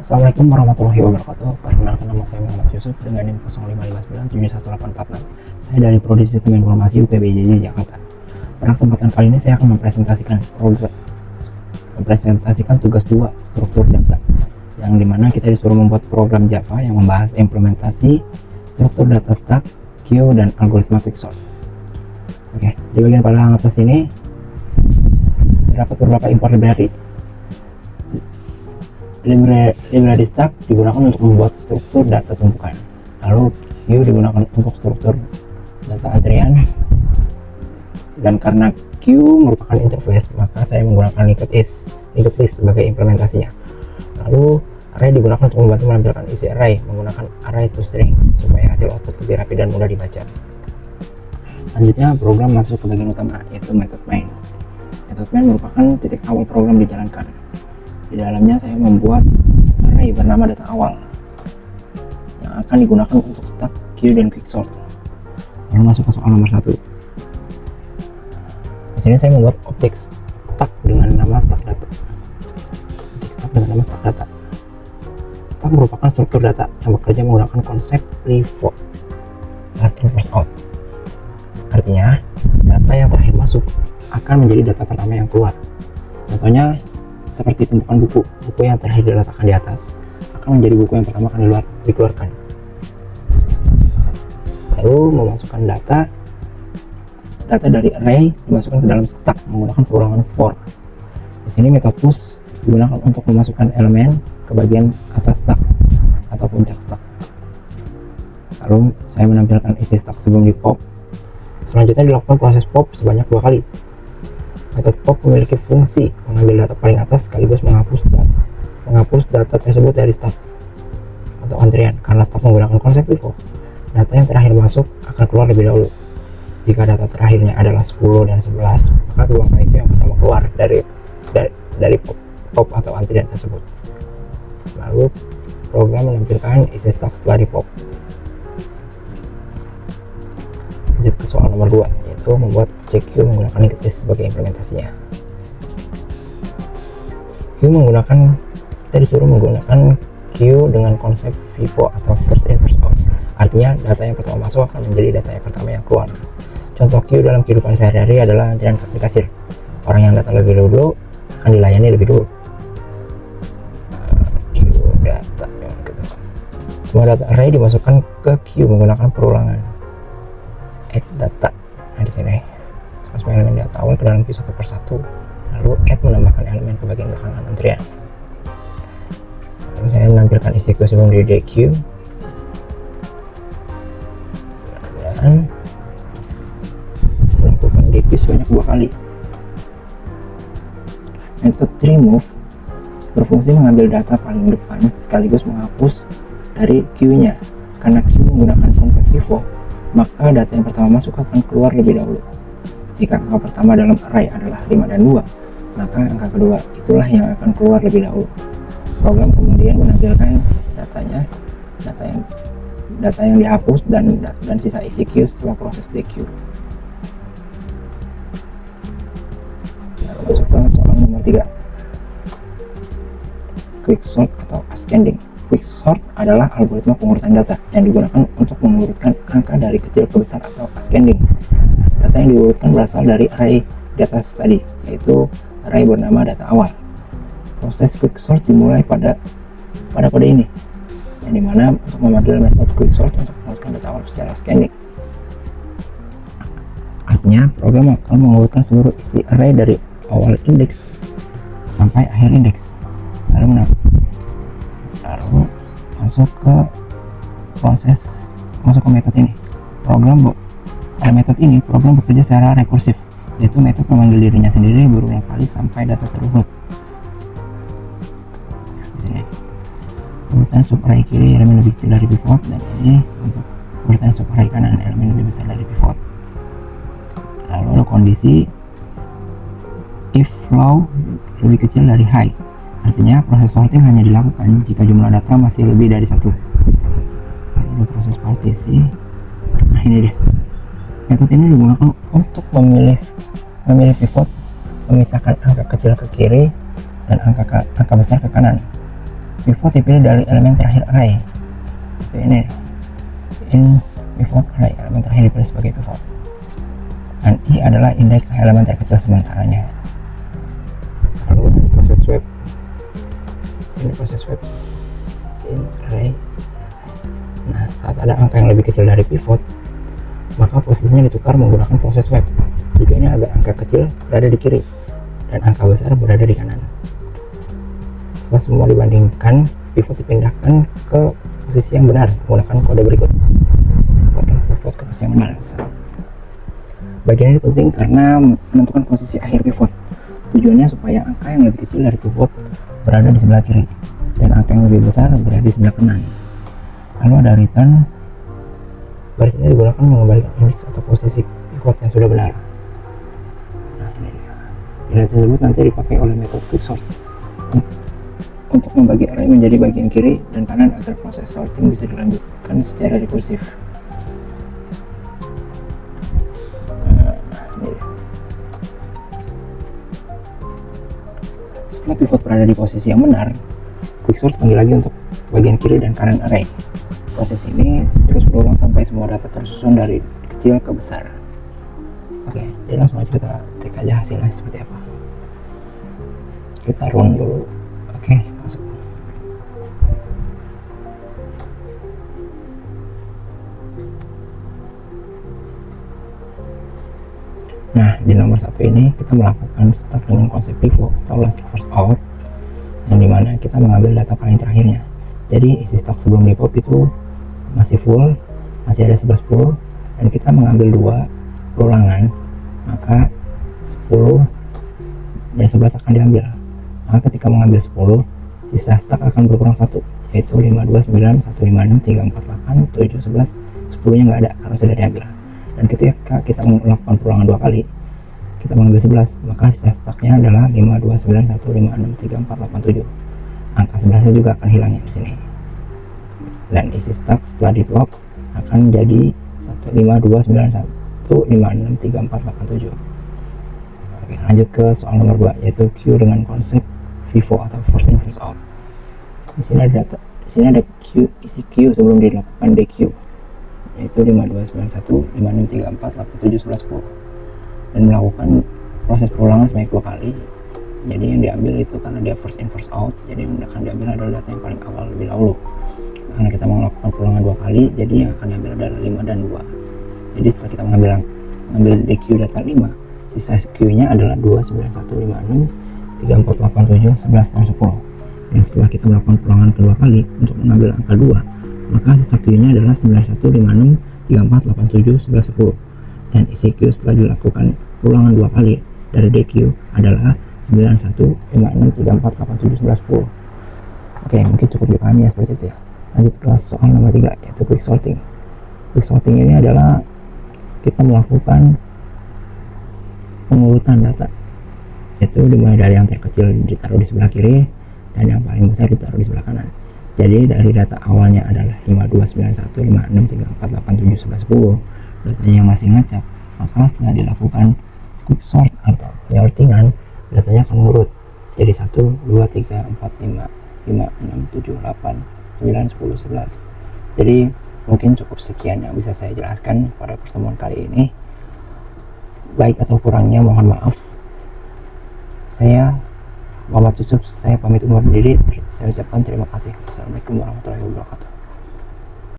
Assalamualaikum warahmatullahi wabarakatuh. Perkenalkan, nama saya Muhammad Yusuf dengan NIM 05597118. Saya dari Prodi Sistem Informasi UPBJJ Jakarta. Pada kesempatan kali ini saya akan mempresentasikan tugas 2 struktur data, yang dimana kita disuruh membuat program Java yang membahas implementasi struktur data stack, queue, dan algoritma quicksort. Oke, di bagian paling atas ini terdapat beberapa import library. Library stack digunakan untuk membuat struktur data tumpukan, lalu queue digunakan untuk struktur data antrian, dan karena queue merupakan interface maka saya menggunakan linked list sebagai implementasinya. Lalu array digunakan untuk membantu menampilkan isi array menggunakan array to string supaya hasil output lebih rapi dan mudah dibaca. Selanjutnya program masuk ke bagian utama, yaitu method main. Method main merupakan titik awal program dijalankan. Di dalamnya saya membuat array bernama data awal yang akan digunakan untuk stack, queue, dan quicksort. Lalu masuk ke soal nomor 1. Di sini saya membuat objek stack dengan nama stack data. Stack merupakan struktur data yang bekerja menggunakan konsep pivot, last in first out. Artinya, data yang terakhir masuk akan menjadi data pertama yang keluar. Contohnya seperti tumpukan buku yang terakhir diletakkan di atas akan menjadi buku yang pertama akan dikeluarkan. Lalu memasukkan data dari array dimasukkan ke dalam stack menggunakan perulangan for. Di sini method push digunakan untuk memasukkan elemen ke bagian atas stack atau puncak stack. Lalu saya menampilkan isi stack sebelum di pop. Selanjutnya dilakukan proses pop sebanyak 2 kali. Metode pop memiliki fungsi mengambil data paling atas sekaligus menghapus data tersebut dari stack atau antrian. Karena stack menggunakan konsep pivot, data yang terakhir masuk akan keluar lebih dahulu. Jika data terakhirnya adalah 10 dan 11, maka dua angka itu yang pertama keluar dari pop atau antrian tersebut. Lalu program menampilkan isi stack setelah di pop. Lanjut ke soal nomor 2, yaitu membuat objek queue menggunakan linked list sebagai implementasinya. Kita disuruh menggunakan queue dengan konsep FIFO atau first in first out. Artinya data yang pertama masuk akan menjadi data yang pertama yang keluar. Contoh queue dalam kehidupan sehari-hari adalah antrian di kasir. Orang yang datang lebih dulu akan dilayani lebih dulu. Queue data yang kita semua data array dimasukkan ke queue menggunakan perulangan add data. Nah di sini masuk elemen data awal ke dalam queue satu persatu, lalu add menambahkan elemen ke bagian belakangan antrian. Lalu saya menampilkan isi queue sebelum di queue dan melakukan DQ sebanyak 2 kali. Metode remove berfungsi mengambil data paling depan sekaligus menghapus dari queue-nya. Karena queue menggunakan konsep pivot, maka data yang pertama masuk akan keluar lebih dahulu. Jika angka pertama dalam array adalah 5 dan 2, maka angka kedua itulah yang akan keluar lebih dahulu. Program kemudian menampilkan data yang dihapus dan sisa isi queue setelah proses dequeue. Lalu masuk ke soal nomor 3. Quicksort atau ascending. Quicksort adalah algoritma pengurutan data yang digunakan untuk mengurutkan angka dari kecil ke besar atau ascending. Data yang diurutkan berasal dari array di atas tadi, yaitu array bernama data awal. Proses quicksort dimulai pada kode ini, yang dimana untuk memanggil metode quicksort untuk mengurutkan data awal secara ascending. Artinya program akan mengurutkan seluruh isi array dari awal indeks sampai akhir indeks. Lalu masuk ke metode ini. Pada metode ini program bekerja secara rekursif, yaitu metode memanggil dirinya sendiri berulang kali sampai data terurut. Di sini urutan subarray kiri elemen lebih kecil dari pivot, dan ini untuk urutan subarray kanan elemen lebih besar dari pivot. Lalu kondisi if low lebih kecil dari high. Artinya proses sorting hanya dilakukan jika jumlah data masih lebih dari 1. Lalu proses partisi. Nah ini dia. Metode ini digunakan untuk memilih pivot, memisahkan angka kecil ke kiri dan angka besar ke kanan. pivot dipilih dari elemen terakhir array. Itu ini, in pivot array, elemen terakhir dipilih sebagai pivot, dan i adalah indeks elemen terkecil sementaranya. Lalu proses swap, ini proses swap in array. Nah, saat ada angka yang lebih kecil dari pivot, maka posisinya ditukar menggunakan proses swap. Tujuannya agar angka kecil berada di kiri dan angka besar berada di kanan. Setelah semua dibandingkan, pivot dipindahkan ke posisi yang benar menggunakan kode berikut. Lepaskan pivot ke posisi yang benar. Bagian ini penting karena menentukan posisi akhir pivot. Tujuannya supaya angka yang lebih kecil dari pivot berada di sebelah kiri dan angka yang lebih besar berada di sebelah kanan. Lalu ada return. Baris ini digunakan mengembalikan indeks atau posisi pivot yang sudah benar. Nah, ini dia. Nilai tersebut nanti dipakai oleh metode quicksort untuk membagi array menjadi bagian kiri dan kanan agar proses sorting bisa dilanjutkan secara rekursif. Nah, ini dia. Setelah pivot berada di posisi yang benar, quicksort panggil lagi untuk bagian kiri dan kanan array. Proses ini terus berulang sampai semua data tersusun dari kecil ke besar. Oke, jadi langsung aja kita cek aja hasilnya seperti apa. Kita run dulu. Oke, masuk. Nah, di nomor 1 ini kita melakukan start dengan konsep pivot atau last first out, yang dimana kita mengambil data paling terakhirnya. Jadi isi stok sebelum di pop itu masih full, masih ada 11 dan kita mengambil 2 perulangan, maka 10 dan 11 akan diambil. Maka ketika mengambil 10, sisa stak akan berkurang 1, yaitu 529, 156, 348, 711, 10 nya nggak ada karena sudah diambil. Dan ketika kita melakukan perulangan 2 kali, kita mengambil 11, maka sisa staknya adalah 529, 156, 3487. Angka 11 nya juga akan hilang di sini. Dan isi stak setelah di plot akan jadi 15291563487. Oke, lanjut ke soal nomor 2, yaitu Q dengan konsep FIFO atau first in first out. Di sini ada data, di sini ada Q, isi Q sebelum dilakukan DQ, yaitu 52915634871110, dan melakukan proses perulangan sebanyak 2 kali. Jadi yang diambil itu karena dia first in first out, jadi yang akan diambil adalah data yang paling awal lebih dahulu. Karena kita melakukan perulangan 2 kali, jadi yang akan diambil adalah 5 dan 2. Jadi setelah kita mengambil DQ data 5, sisa Q nya adalah 29156 3487 11 dan 10. Dan setelah kita melakukan perulangan kedua kali untuk mengambil angka 2, maka sisa Q nya adalah 9156 3487 11 10. Dan isi Q setelah dilakukan perulangan 2 kali dari DQ adalah 9156 3487 11 10. Oke, mungkin cukup dipahami ya seperti itu ya. Lanjut ke soal nomor 3, yaitu quick sorting. Quick sorting ini adalah kita melakukan pengurutan data, yaitu dimulai dari yang terkecil ditaruh di sebelah kiri dan yang paling besar ditaruh di sebelah kanan. Jadi dari data awalnya adalah 52915634871110, datanya yang masih ngacak, maka setelah dilakukan quick sort atau penyortingan, datanya akan mengurut jadi 1, 2, 3, 4, 5, 6, 7, 8, 9, 10, 11. Jadi mungkin cukup sekian yang bisa saya jelaskan pada pertemuan kali ini. Baik atau kurangnya mohon maaf. Saya Muhammad Yusuf, saya pamit undur diri. Saya ucapkan terima kasih. Assalamualaikum warahmatullahi wabarakatuh.